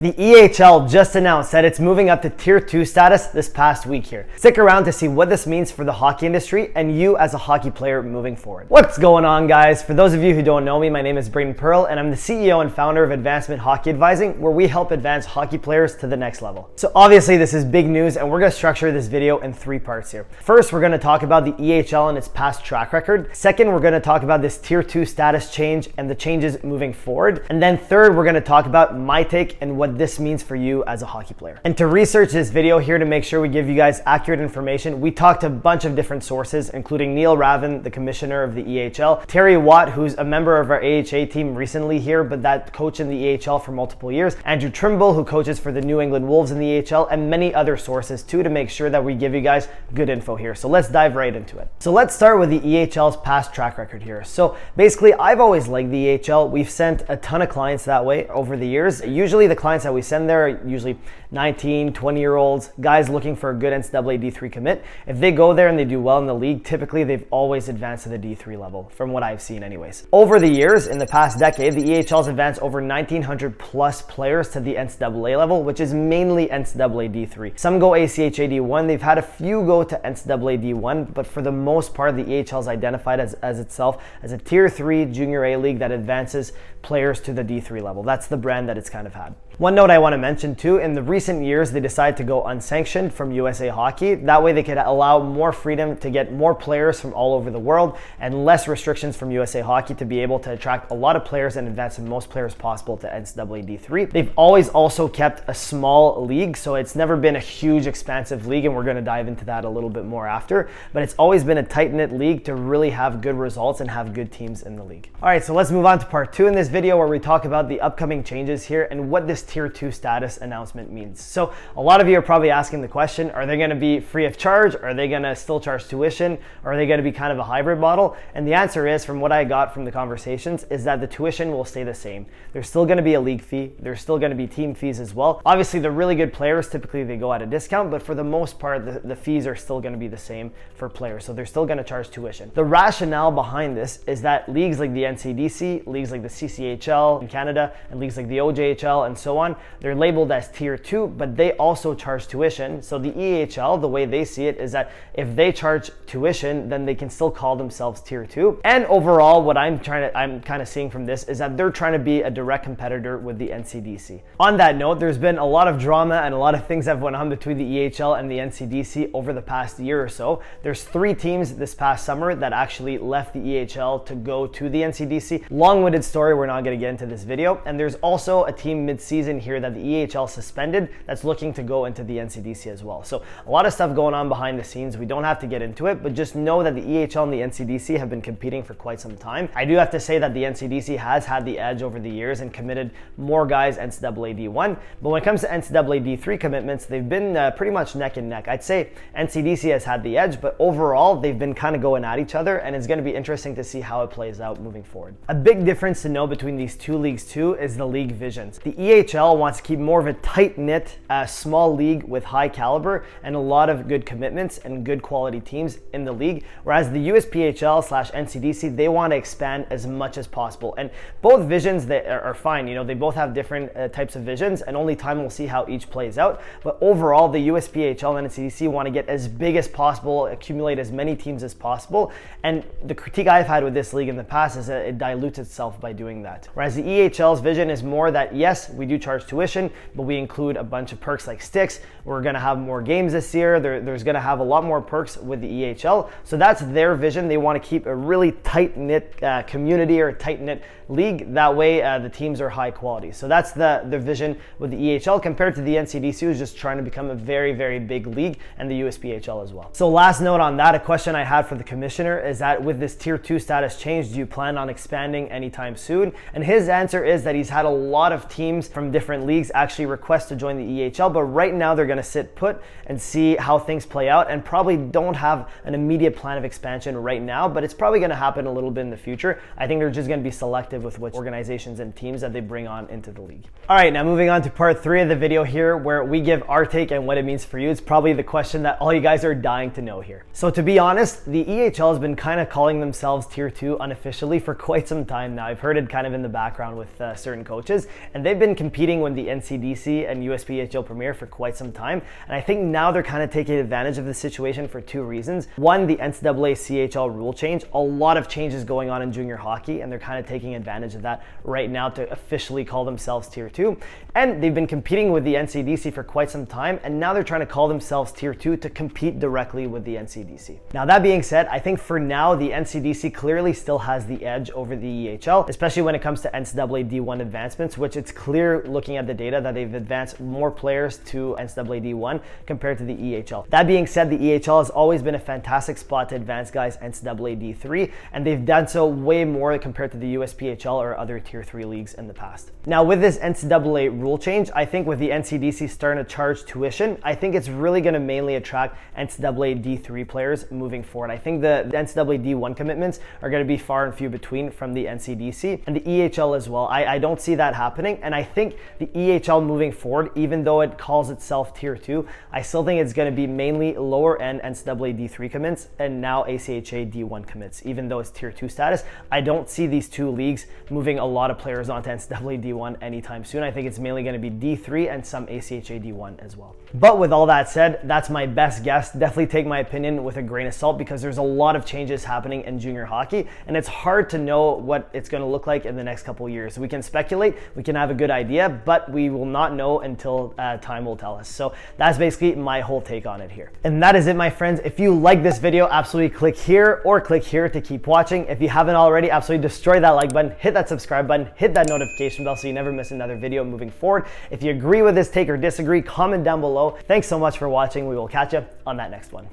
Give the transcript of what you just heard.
The EHL just announced that it's moving up to Tier 2 status this past week here. Stick around to see what this means for the hockey industry and you as a hockey player moving forward. What's going on, guys? For those of you who don't know me, my name is 𝗵𝗂𝗶𝗴 and I'm the CEO and founder of Advancement Hockey Advising, where we help advance hockey players to the next level. So obviously this is big news and we're going to structure this video in 3 parts here. First, we're going to talk about the EHL and its past track record. Second, we're going to talk about this Tier 2 status change and the changes moving forward. And then third, we're going to talk about my take and what this means for you as a hockey player. And to research this video here to make sure we give you guys accurate information, we talked to a bunch of different sources, including 𝗟𝗵𝗏, the commissioner of the EHL, 𝗟𝗂𝗏𝗏, who's a member of our AHA team recently here, but that coached in the EHL for multiple years, 𝗷𝗂𝗔𝗔, who coaches for the New England Wolves in the EHL, and many other sources too, to make sure that we give you guys good info here. So let's dive right into it. So let's start with the EHL's past track record here. So basically, I've always liked the EHL. We've sent a ton of clients that way over the years. Usually the clients that we send there are usually 19, 20-year-olds, guys looking for a good NCAA D3 commit. If they go there and they do well in the league, typically they've always advanced to the D3 level, from what I've seen anyways. Over the years, in the past decade, the EHL's advanced over 1,900 plus players to the NCAA level, which is mainly NCAA D3. Some go ACHA D1, they've had a few go to NCAA D1, but for the most part, the EHL's identified as itself as a Tier 3 Junior A league that advances players to the D3 level. That's the brand that it's kind of had. One note I want to mention too, in the recent years, they decided to go unsanctioned from USA Hockey. That way they could allow more freedom to get more players from all over the world and less restrictions from USA Hockey to be able to attract a lot of players and advance the most players possible to NCAA D3. They've always also kept a small league, so it's never been a huge expansive league, and we're going to dive into that a little bit more after, but it's always been a tight-knit league to really have good results and have good teams in the league. All right, so let's move on to part 2 in this video, where we talk about the upcoming changes here and what this Tier 2 status announcement means. So a lot of you are probably asking the question, are they going to be free of charge? Are they going to still charge tuition? Or are they going to be kind of a hybrid model? And the answer is, from what I got from the conversations, is that the tuition will stay the same. There's still going to be a league fee. There's still going to be team fees as well. Obviously, the really good players, typically they go at a discount, but for the most part, the fees are still going to be the same for players. So they're still going to charge tuition. The rationale behind this is that leagues like the NCDC, leagues like the CCHL in Canada, and leagues like the OJHL and so on, they're labeled as Tier 2, but they also charge tuition. So the EHL, the way they see it is that if they charge tuition, then they can still call themselves Tier 2. And overall, what I'm kind of seeing from this is that they're trying to be a direct competitor with the NCDC. On that note, there's been a lot of drama and a lot of things that have went on between the EHL and the NCDC over the past year or so. There's 3 teams this past summer that actually left the EHL to go to the NCDC. Long-winded story, we're not going to get into this video. And there's also a team mid-season here that the EHL suspended that's looking to go into the NCDC as well. So a lot of stuff going on behind the scenes. We don't have to get into it, but just know that the EHL and the NCDC have been competing for quite some time. I do have to say that the NCDC has had the edge over the years and committed more guys NCAA D1, but when it comes to NCAA D3 commitments, they've been pretty much neck and neck. I'd say NCDC has had the edge, but overall they've been kind of going at each other, and it's going to be interesting to see how it plays out moving forward. A big difference to know between these 2 leagues too is the league visions. The EHL wants to keep more of a tight-knit, small league with high caliber and a lot of good commitments and good quality teams in the league, whereas the USPHL/NCDC, they want to expand as much as possible. And both visions, they are fine. You know, they both have different types of visions, and only time will see how each plays out. But overall, the USPHL and NCDC want to get as big as possible, accumulate as many teams as possible. And the critique I've had with this league in the past is that it dilutes itself by doing that. Whereas the EHL's vision is more that, yes, we do charge tuition, but we include a bunch of perks like sticks. We're going to have more games this year. There's going to have a lot more perks with the EHL. So that's their vision. They want to keep a really tight-knit community or a tight-knit league. That way the teams are high quality. So that's the vision with the EHL compared to the NCDC, who's just trying to become a very, very big league, and the USPHL as well. So last note on that, a question I had for the commissioner is that with this Tier 2 status change, do you plan on expanding anytime soon? And his answer is that he's had a lot of teams from different leagues actually request to join the EHL, but right now they're going to sit put and see how things play out, and probably don't have an immediate plan of expansion right now, but it's probably going to happen a little bit in the future. I think they're just going to be selective selective with which organizations and teams that they bring on into the league. All right, now moving on to part 3 of the video here, where we give our take and what it means for you. It's probably the question that all you guys are dying to know here. So to be honest, the EHL has been kind of calling themselves Tier 2 unofficially for quite some time now. I've heard it kind of in the background with certain coaches, and they've been competing with the NCDC and 𝗂𝗵𝗿𝗄𝗏 for quite some time. And I think now they're kind of taking advantage of the situation for 2 reasons. One, the NCAA CHL rule change. A lot of changes going on in junior hockey, and they're kind of taking advantage of that right now to officially call themselves Tier 2. And they've been competing with the NCDC for quite some time, and now they're trying to call themselves Tier 2 to compete directly with the NCDC. Now that being said, I think for now the NCDC clearly still has the edge over the EHL, especially when it comes to NCAA D1 advancements, which it's clear looking at the data that they've advanced more players to NCAA D1 compared to the EHL. That being said, the EHL has always been a fantastic spot to advance guys NCAA D3, and they've done so way more compared to the USPHL or other Tier 3 leagues in the past. Now with this NCAA rule change, I think with the NCDC starting to charge tuition, I think it's really going to mainly attract NCAA D3 players moving forward. I think the NCAA D1 commitments are going to be far and few between from the NCDC and the EHL as well. I don't see that happening, and I think the EHL moving forward, even though it calls itself Tier 2, I still think it's going to be mainly lower end NCAA D3 commits and now ACHA D1 commits. Even though it's Tier 2 status, I don't see these 2 leagues moving a lot of players onto NCAA D1 anytime soon. I think it's mainly going to be D3 and some ACHA D1 as well. But with all that said, that's my best guess. Definitely take my opinion with a grain of salt, because there's a lot of changes happening in junior hockey, and it's hard to know what it's going to look like in the next couple of years. We can speculate, we can have a good idea, but we will not know until time will tell us. So that's basically my whole take on it here. And that is it, my friends. If you like this video, absolutely click here or click here to keep watching. If you haven't already, absolutely destroy that like button, hit that subscribe button, hit that notification bell so you never miss another video moving forward. If you agree with this take or disagree, comment down below. Thanks so much for watching. We will catch you on that next one.